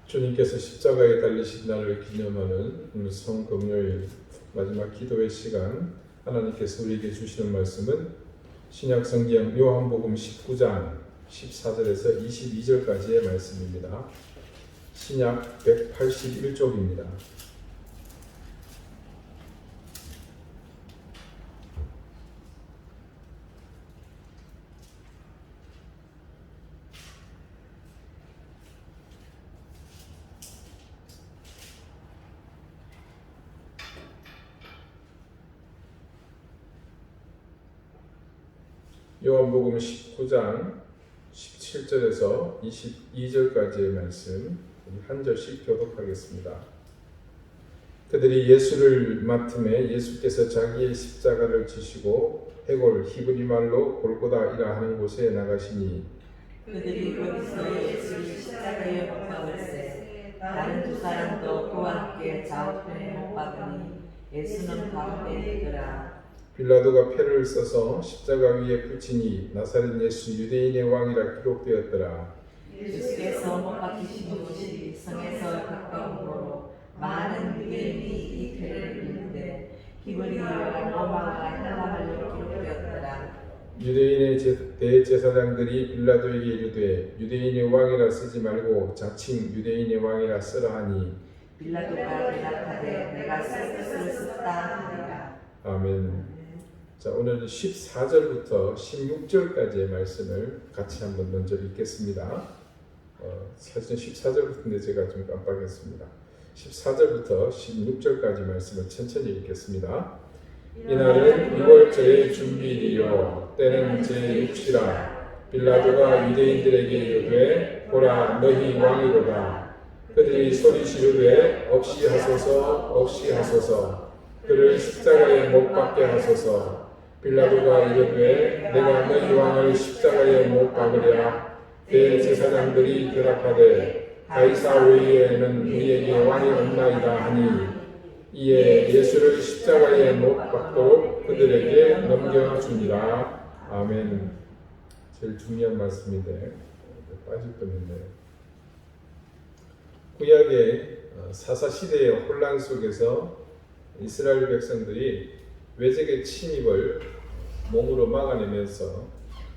주님께서 십자가에 달리신 날을 기념하는 오늘 성금요일 마지막 기도의 시간, 하나님께서 우리에게 주시는 말씀은 신약성경 요한복음 19장 14절에서 22절까지의 말씀입니다. 신약 181쪽입니다. 요한복음 19장 17절에서 22절까지의 말씀 한 절씩 교독하겠습니다. 그들이 예수를 맡음에 예수께서 자기의 십자가를 지시고 해골 히브리 말로 골고다이라 하는 곳에 나가시니 그들이 거기서 예수를 십자가에 못 박을세 다른 두 사람도 그와 함께 좌우편에 못 박으니 예수는 가운데 있더라. 빌라도가 표를 써서 십자가 위에 붙이니 나사렛 예수 유대인의 왕이라 기록되었더라. 예수께서 못 박히신 곳이 성에서 가까운 곳으로 많은 유대인이 이 표를 읽는데 히브리어와 로마가 하나말로 기록되었더라. 유대인의 대제사장들이 빌라도에게 이르되 유대인의 왕이라 쓰지 말고 자칭 유대인의 왕이라 쓰라 하니 빌라도가 대답하되 내가 쓸 뜻을 썼다 하니라. 아멘. 자, 오늘 14절부터 16절까지의 말씀을 같이 한번 먼저 읽겠습니다. 사실은 14절부터인데 제가 좀 깜빡했습니다. 14절부터 16절까지 말씀을 천천히 읽겠습니다. 이날은 6월절의 준비일이요 때는 제6시라. 빌라도가 유대인들에게 이르되 보라 너희 왕이로다. 그들이 소리 지르되 없이 하소서 없이 하소서. 그를 십자가에 못 박게 하소서. 빌라도가 이르되 내가 너희 왕을 십자가에 못 박으랴. 대제사장들이 대답하되 가이사 외에는 우리에게 왕이 없나이다 하니 이에 예수를 십자가에 못 박도록 그들에게 넘겨주니라. 아멘. 제일 중요한 말씀인데 빠질 뻔했네요. 구약의 사사시대의 혼란 속에서 이스라엘 백성들이 외적의 침입을 몸으로 막아내면서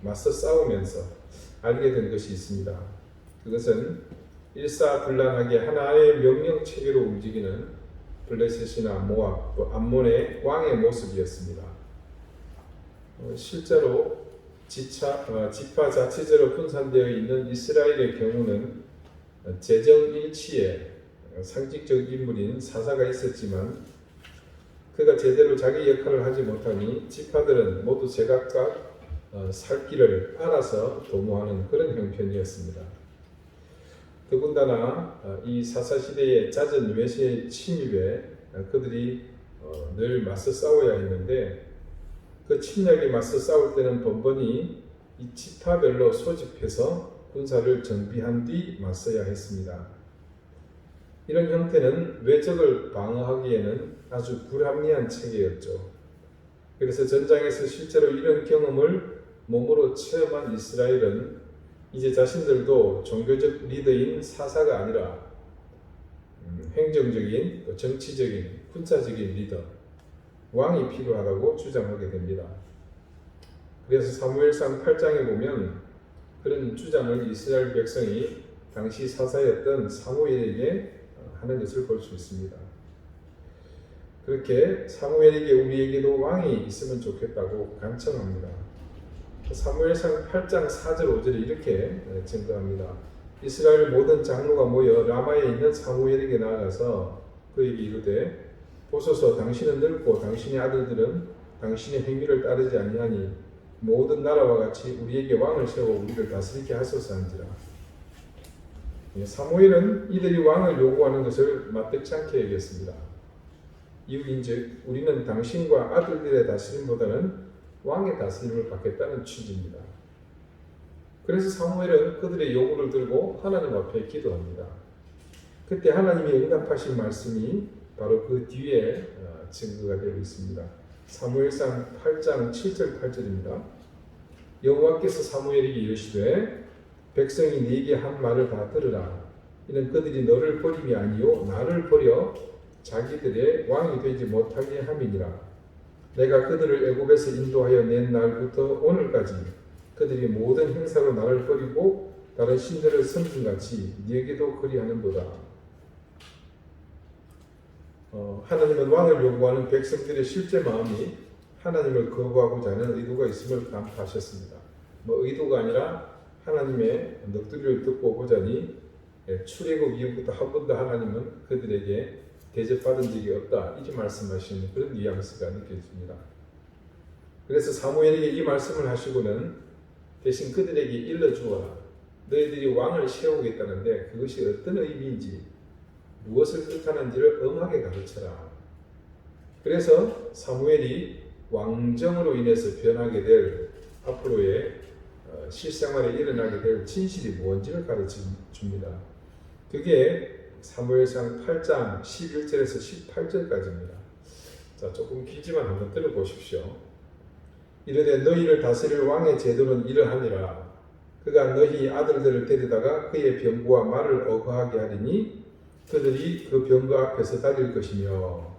맞서 싸우면서 알게 된 것이 있습니다. 그것은 일사불란하게 하나의 명령체계로 움직이는 블레셋이나 모압, 암몬의 왕의 모습이었습니다. 실제로 지파자치제로 분산되어 있는 이스라엘의 경우는 재정일치에 상징적 인물인 사사가 있었지만 그가 제대로 자기 역할을 하지 못하니 지파들은 모두 제각각 살 길을 알아서 도모하는 그런 형편이었습니다. 더군다나 이 사사시대의 잦은 외세의 침입에 그들이 늘 맞서 싸워야 했는데 그 침략에 맞서 싸울 때는 번번이 이 지파별로 소집해서 군사를 정비한 뒤 맞서야 했습니다. 이런 형태는 외적을 방어하기에는 아주 불합리한 체계였죠. 그래서 전장에서 실제로 이런 경험을 몸으로 체험한 이스라엘은 이제 자신들도 종교적 리더인 사사가 아니라 행정적인, 정치적인, 군사적인 리더, 왕이 필요하다고 주장하게 됩니다. 그래서 사무엘상 8장에 보면 그런 주장을 이스라엘 백성이 당시 사사였던 사무엘에게 하는 것을 볼 수 있습니다. 그렇게 사무엘에게 우리에게도 왕이 있으면 좋겠다고 간청합니다. 사무엘상 8장 4절 5절에 이렇게 증거합니다. 이스라엘 모든 장로가 모여 라마에 있는 사무엘에게 나아가서 그에게 이르되 보소서 당신은 늙고 당신의 아들들은 당신의 행위를 따르지 아니하니 모든 나라와 같이 우리에게 왕을 세워 우리를 다스리게 하소서 한지라. 사무엘은 이들이 왕을 요구하는 것을 마땅치 않게 여겼습니다. 이유인즉 우리는 당신과 아들들의 다스림보다는 왕의 다스림을 받겠다는 취지입니다. 그래서 사무엘은 그들의 요구를 들고 하나님 앞에 기도합니다. 그때 하나님이 응답하신 말씀이 바로 그 뒤에 증거가 되고 있습니다. 사무엘상 8장 7절 8절입니다. 여호와께서 사무엘에게 이르시되 백성이 네게 한 말을 다 들으라. 이는 그들이 너를 버림이 아니요 나를 버려 자기들의 왕이 되지 못하게 함이니라. 내가 그들을 애굽에서 인도하여 낸 날부터 오늘까지 그들이 모든 행사로 나를 버리고 다른 신들을 섬긴같이 네게도 그리하는도다. 하나님은 왕을 요구하는 백성들의 실제 마음이 하나님을 거부하고자 하는 의도가 있음을 간파하셨습니다. 의도가 아니라 하나님의 넋두리를 듣고 보자니 출애굽 이후부터 한 번도 하나님은 그들에게 대접받은 적이 없다, 이렇게 말씀하시는 그런 뉘앙스가 느껴집니다. 그래서 사무엘에게 이 말씀을 하시고는 대신 그들에게 일러주어라. 너희들이 왕을 세우겠다는데 그것이 어떤 의미인지 무엇을 뜻하는지를 엄하게 가르쳐라. 그래서 사무엘이 왕정으로 인해서 변하게 될 앞으로의 실생활에 일어나게 될 진실이 뭔지를 가르쳐 줍니다. 그게 사무엘상 8장 11절에서 18절까지입니다. 자, 조금 길지만 한번 들어보십시오. 이르되 너희를 다스릴 왕의 제도는 이러하니라. 그가 너희 아들들을 데려다가 그의 병부와 말을 어거하게 하리니 그들이 그 병거 앞에서 달릴 것이며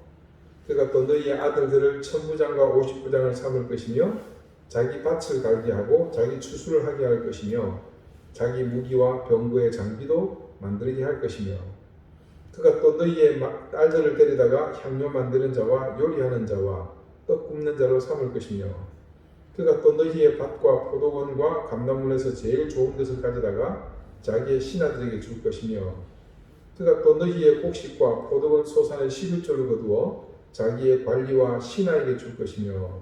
그가 또 너희의 아들들을 천부장과 오십부장을 삼을 것이며 자기 밭을 갈게 하고 자기 추수를 하게 할 것이며 자기 무기와 병거의 장비도 만들게 할 것이며 그가 또 너희의 딸들을 데려다가 향료 만드는 자와 요리하는 자와 떡 굽는 자로 삼을 것이며 그가 또 너희의 밭과 포도원과 감람문에서 제일 좋은 것을 가져다가 자기의 신하들에게 줄 것이며 그가 또 너희의 곡식과 포도원 소산의 11조를 거두어 자기의 관리와 신하에게 줄 것이며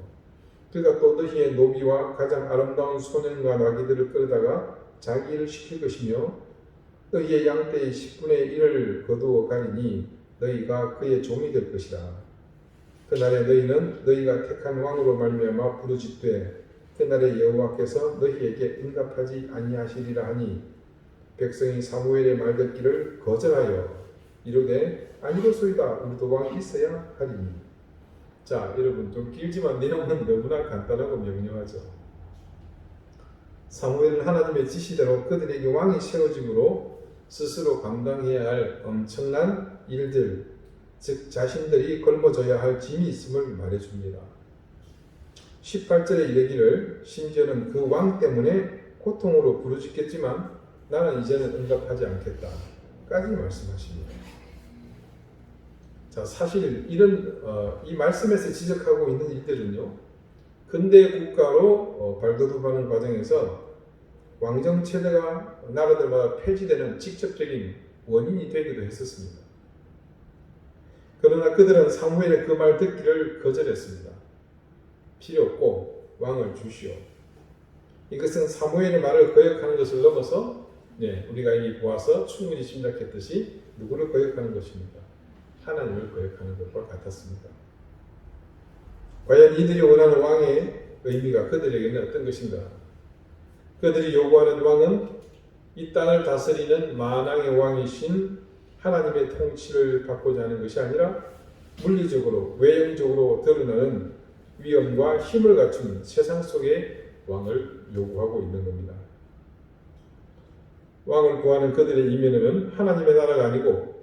그가 또 너희의 노비와 가장 아름다운 소년과 나귀들을 끌어다가 자기 일을 시킬 것이며 너희의 양떼의 10분의 1을 거두어 가리니 너희가 그의 종이 될 것이라. 그날에 너희는 너희가 택한 왕으로 말미암아 부르짖되 그날에 여호와께서 너희에게 응답하지 아니하시리라 하니 백성이 사무엘의 말 듣기를 거절하여 이르되 아니로소이다 우리도 왕이 있어야 하리니. 자, 여러분 좀 길지만 내용은 너무나 간단하고 명료하죠. 사무엘은 하나님의 지시대로 그들에게 왕이 세워짐으로 스스로 감당해야 할 엄청난 일들, 즉 자신들이 걸머져야 할 짐이 있음을 말해줍니다. 18절에 이르기를 심지어는 그 왕 때문에 고통으로 부르짖겠지만 나는 이제는 응답하지 않겠다 까지 말씀하십니다. 자, 사실 이런 이 말씀에서 지적하고 있는 일들은요, 근대 국가로 발돋움하는 과정에서 왕정 체제가 나라들마다 폐지되는 직접적인 원인이 되기도 했었습니다. 그러나 그들은 사무엘의 그 말 듣기를 거절했습니다. 필요 없고 왕을 주시오. 이것은 사무엘의 말을 거역하는 것을 넘어서 우리가 이미 보아서 충분히 짐작했듯이 누구를 거역하는 것입니까? 하나님을 거역하는 것과 같았습니다. 과연 이들이 원하는 왕의 의미가 그들에게는 어떤 것인가? 그들이 요구하는 왕은 이 땅을 다스리는 만왕의 왕이신 하나님의 통치를 받고자 하는 것이 아니라 물리적으로, 외형적으로 드러나는 위엄과 힘을 갖춘 세상 속의 왕을 요구하고 있는 겁니다. 왕을 구하는 그들의 이면에는 하나님의 나라가 아니고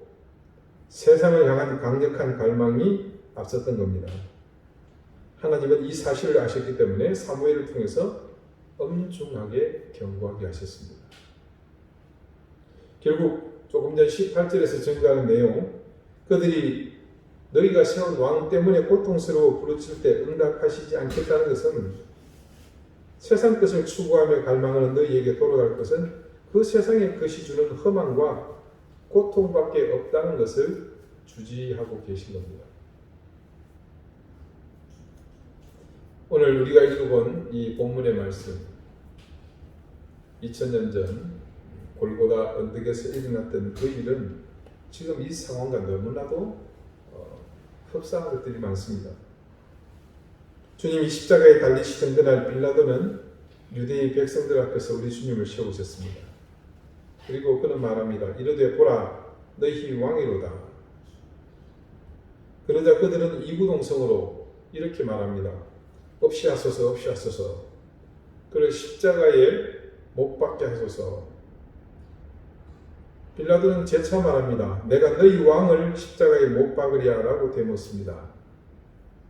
세상을 향한 강력한 갈망이 앞섰던 겁니다. 하나님은 이 사실을 아셨기 때문에 사무엘을 통해서 엄중하게 경고하게 하셨습니다. 결국 조금 전 18절에서 증가하는 내용, 그들이 너희가 세운 왕 때문에 고통스러워 부르칠 때 응답하시지 않겠다는 것은 세상 것을 추구하며 갈망하는 너희에게 돌아갈 것은 그 세상의 것이 주는 허망과 고통밖에 없다는 것을 주지하고 계신 겁니다. 오늘 우리가 읽어본 이 본문의 말씀, 2000년 전 골고다 언덕에서 일어났던 그 일은 지금 이 상황과 너무나도 흡사한 것들이 많습니다. 주님이 십자가에 달리시던 그날 빌라도는 유대인 백성들 앞에서 우리 주님을 세우셨습니다. 그리고 그는 말합니다. 이르되 보라 너희 왕이로다. 그러자 그들은 이구동성으로 이렇게 말합니다. 없이 하소서 없이 하소서. 그를 십자가에 못 박게 하소서. 빌라도는 재차 말합니다. 내가 너희 왕을 십자가에 못 박으랴 라고 되묻습니다.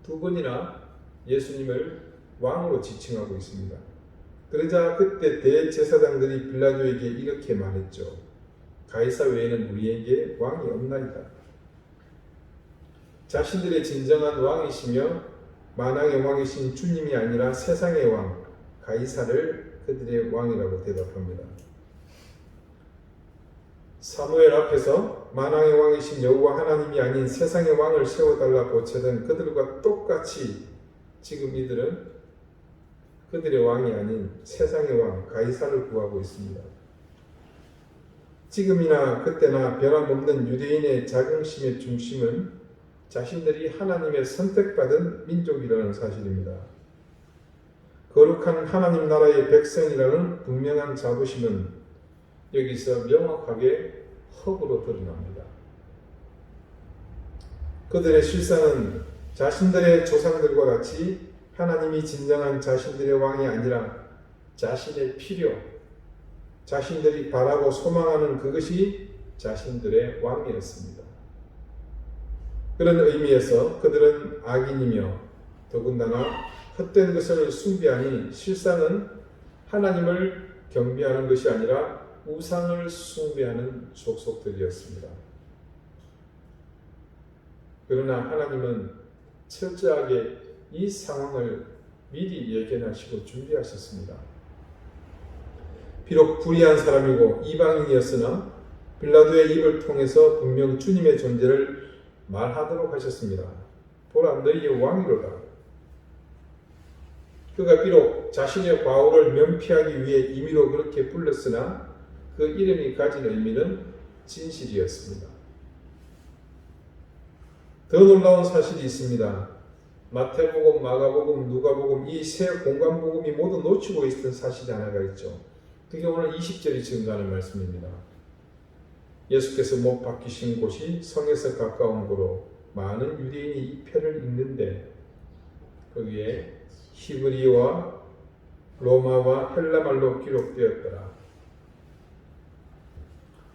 두 번이나 예수님을 왕으로 지칭하고 있습니다. 그러자 그때 대제사장들이 빌라도에게 이렇게 말했죠. 가이사 외에는 우리에게 왕이 없나이다. 자신들의 진정한 왕이시며 만왕의 왕이신 주님이 아니라 세상의 왕 가이사를 그들의 왕이라고 대답합니다. 사무엘 앞에서 만왕의 왕이신 여호와 하나님이 아닌 세상의 왕을 세워달라 고쳐던 그들과 똑같이 지금 이들은 그들의 왕이 아닌 세상의 왕 가이사를 구하고 있습니다. 지금이나 그때나 변함없는 유대인의 자긍심의 중심은 자신들이 하나님의 선택받은 민족이라는 사실입니다. 거룩한 하나님 나라의 백성이라는 분명한 자부심은 여기서 명확하게 흙으로 드러납니다. 그들의 실상은 자신들의 조상들과 같이 하나님이 진정한 자신들의 왕이 아니라 자신의 필요, 자신들이 바라고 소망하는 그것이 자신들의 왕이었습니다. 그런 의미에서 그들은 악인이며 더군다나 헛된 것을 숭배하니 실상은 하나님을 경배하는 것이 아니라 우상을 숭배하는 족속들이었습니다. 그러나 하나님은 철저하게 이 상황을 미리 예견하시고 준비하셨습니다. 비록 불의한 사람이고 이방인이었으나 빌라도의 입을 통해서 분명 주님의 존재를 말하도록 하셨습니다. 보라 너희의 왕이로다. 그가 비록 자신의 과오를 면피하기 위해 임의로 그렇게 불렀으나 그 이름이 가진 의미는 진실이었습니다. 더 놀라운 사실이 있습니다. 마태복음, 마가복음, 누가복음 이 세 공간복음이 모두 놓치고 있던 사실이 하나가 있죠. 그게 오늘 20절이 증거하는 말씀입니다. 예수께서 못 박히신 곳이 성에서 가까운 곳으로 많은 유대인이 이 편을 읽는데 거기에 히브리어와 로마와 헬라말로 기록되었더라.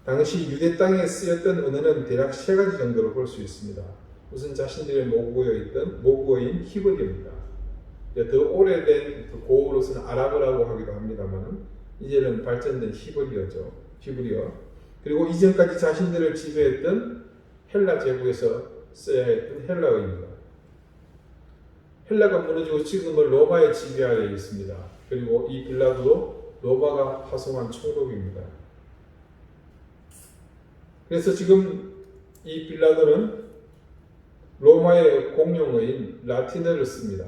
당시 유대 땅에 쓰였던 언어는 대략 세 가지 정도로 볼 수 있습니다. 우선 자신들의 모국어인 히브리어입니다. 더 오래된 고어로서는 아랍어라고 하기도 합니다만 이제는 발전된 히브리어죠. 히브리어. 그리고 이전까지 자신들을 지배했던 헬라 제국에서 써야 했던 헬라어입니다. 헬라가 무너지고 지금은 로마의 지배 아래에 있습니다. 그리고 이 빌라도도 로마가 파송한 총독입니다. 그래서 지금 이 빌라도는 로마의 공용어인 라틴어를 씁니다.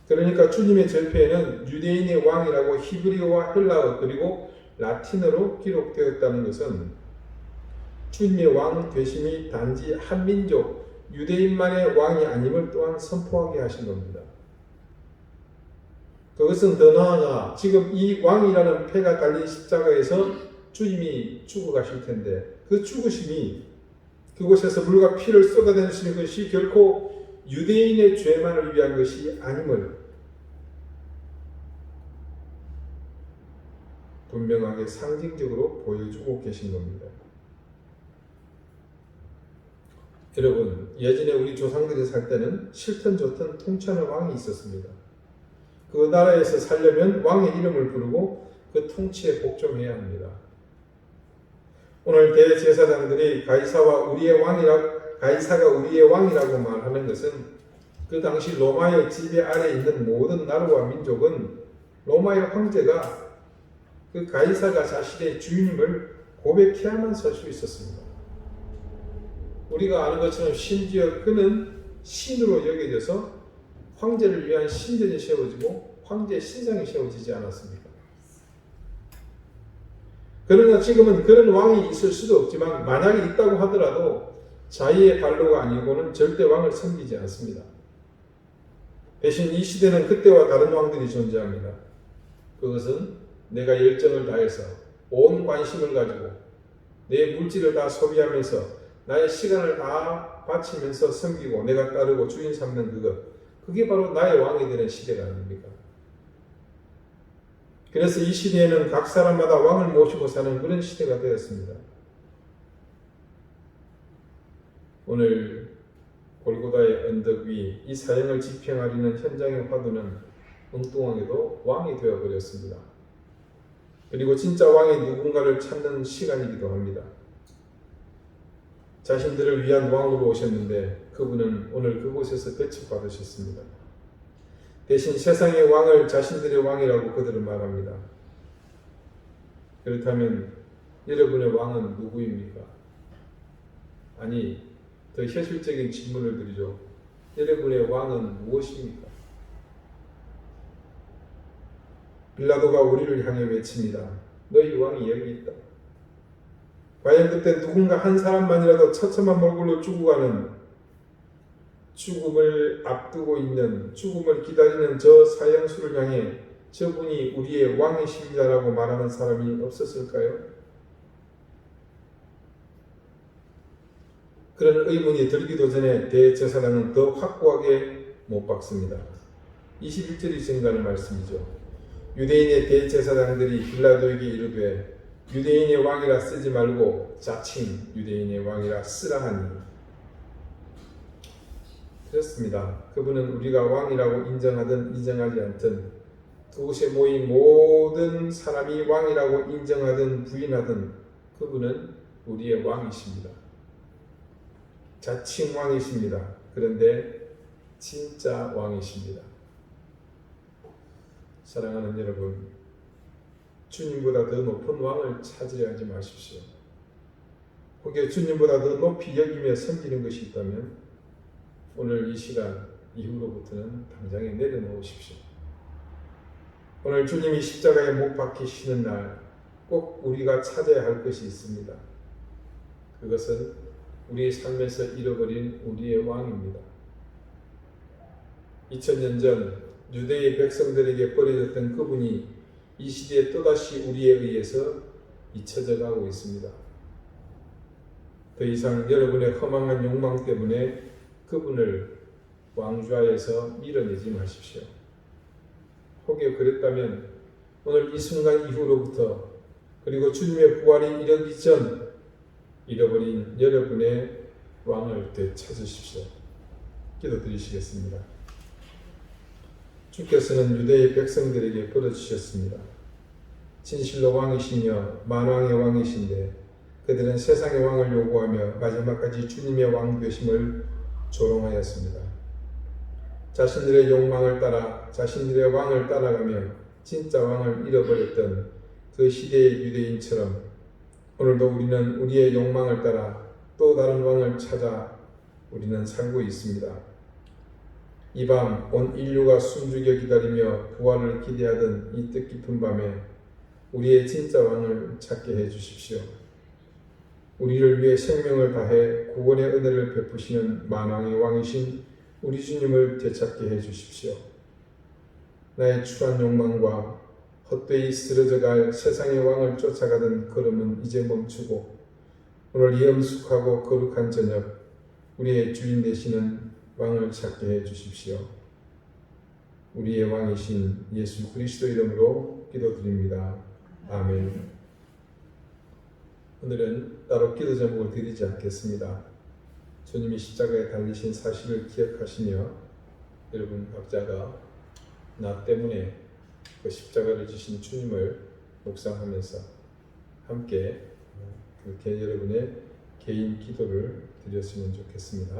그러니까 주님의 전표에는 유대인의 왕이라고 히브리어와 헬라어 그리고 라틴어로 기록되었다는 것은 주님의 왕 되심이 단지 한 민족 유대인만의 왕이 아님을 또한 선포하게 하신 겁니다. 그것은 더 나아가 지금 이 왕이라는 패가 달린 십자가에서 주님이 죽어가실 텐데 그 죽으심이 그곳에서 물과 피를 쏟아내시는 것이 결코 유대인의 죄만을 위한 것이 아님을 분명하게 상징적으로 보여주고 계신 겁니다. 여러분, 예전에 우리 조상들이 살 때는 싫든 좋든 통치하는 왕이 있었습니다. 그 나라에서 살려면 왕의 이름을 부르고 그 통치에 복종해야 합니다. 오늘 대제사장들이 가이사가 우리의 왕이라고 말하는 것은 그 당시 로마의 지배 아래에 있는 모든 나라와 민족은 로마의 황제가 그 가이사가 자신의 주인임을 고백해야만 설 수 있었습니다. 우리가 아는 것처럼 심지어 그는 신으로 여겨져서 황제를 위한 신전이 세워지고 황제의 신상이 세워지지 않았습니까? 그러나 지금은 그런 왕이 있을 수도 없지만 만약에 있다고 하더라도 자기의 발로가 아니고는 절대 왕을 섬기지 않습니다. 대신 이 시대는 그때와 다른 왕들이 존재합니다. 그것은 내가 열정을 다해서 온 관심을 가지고 내 물질을 다 소비하면서 나의 시간을 다 바치면서 섬기고 내가 따르고 주인 삼는 그것, 그게 바로 나의 왕이 되는 시대가 아닙니까? 그래서 이 시대에는 각 사람마다 왕을 모시고 사는 그런 시대가 되었습니다. 오늘 골고다의 언덕 위 이 사형을 집행하려는 현장의 화두는 엉뚱하게도 왕이 되어버렸습니다. 그리고 진짜 왕이 누군가를 찾는 시간이기도 합니다. 자신들을 위한 왕으로 오셨는데 그분은 오늘 그곳에서 배척받으셨습니다. 대신 세상의 왕을 자신들의 왕이라고 그들은 말합니다. 그렇다면 여러분의 왕은 누구입니까? 아니, 더 현실적인 질문을 드리죠. 여러분의 왕은 무엇입니까? 빌라도가 우리를 향해 외칩니다. 너희 왕이 여기 있다. 과연 그때 누군가 한 사람만이라도 처참한 몰골로 죽어가는, 죽음을 앞두고 있는, 죽음을 기다리는 저 사형수를 향해 저분이 우리의 왕이십니다라고 말하는 사람이 없었을까요? 그런 의문이 들기도 전에 대제사장은 더 확고하게 못 박습니다. 21절이 증가하는 말씀이죠. 유대인의 대제사장들이 빌라도에게 이르되 유대인의 왕이라 쓰지 말고 자칭 유대인의 왕이라 쓰라 하니. 그렇습니다. 그분은 우리가 왕이라고 인정하든 인정하지 않든 그곳에 모인 모든 사람이 왕이라고 인정하든 부인하든 그분은 우리의 왕이십니다. 자칭 왕이십니다. 그런데 진짜 왕이십니다. 사랑하는 여러분, 주님보다 더 높은 왕을 찾으려 하지 마십시오. 혹여 주님보다 더 높이 여기며 섬기는 것이 있다면 오늘 이 시간 이후로부터는 당장에 내려놓으십시오. 오늘 주님이 십자가에 못 박히시는 날 꼭 우리가 찾아야 할 것이 있습니다. 그것은 우리의 삶에서 잃어버린 우리의 왕입니다. 2000년 전 유대의 백성들에게 버려졌던 그분이 이 시대에 또다시 우리에 의해서 잊혀져 가고 있습니다. 더 이상 여러분의 허망한 욕망 때문에 그분을 왕좌에서 밀어내지 마십시오. 혹여 그랬다면 오늘 이 순간 이후로부터 그리고 주님의 부활이 이르기 전 잃어버린 여러분의 왕을 되찾으십시오. 기도드리시겠습니다. 주께서는 유대의 백성들에게 벌어주셨습니다. 진실로 왕이시며 만왕의 왕이신데 그들은 세상의 왕을 요구하며 마지막까지 주님의 왕 되심을 조롱하였습니다. 자신들의 욕망을 따라 자신들의 왕을 따라가며 진짜 왕을 잃어버렸던 그 시대의 유대인처럼 오늘도 우리는 우리의 욕망을 따라 또 다른 왕을 찾아 우리는 살고 있습니다. 이 밤 온 인류가 숨죽여 기다리며 부활을 기대하던 이 뜻깊은 밤에 우리의 진짜 왕을 찾게 해주십시오. 우리를 위해 생명을 다해 구원의 은혜를 베푸시는 만왕의 왕이신 우리 주님을 되찾게 해주십시오. 나의 추한 욕망과 헛되이 쓰러져갈 세상의 왕을 쫓아가던 걸음은 이제 멈추고 오늘 이 엄숙하고 거룩한 저녁 우리의 주인 되시는 왕을 찾게 해주십시오. 우리의 왕이신 예수 그리스도 이름으로 기도드립니다. 아멘. 오늘은 따로 기도 제목을 드리지 않겠습니다. 주님이 십자가에 달리신 사실을 기억하시며 여러분 각자가 나 때문에 그 십자가를 지신 주님을 묵상하면서 함께 그렇게 여러분의 개인 기도를 드렸으면 좋겠습니다.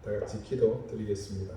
다 같이 기도 드리겠습니다.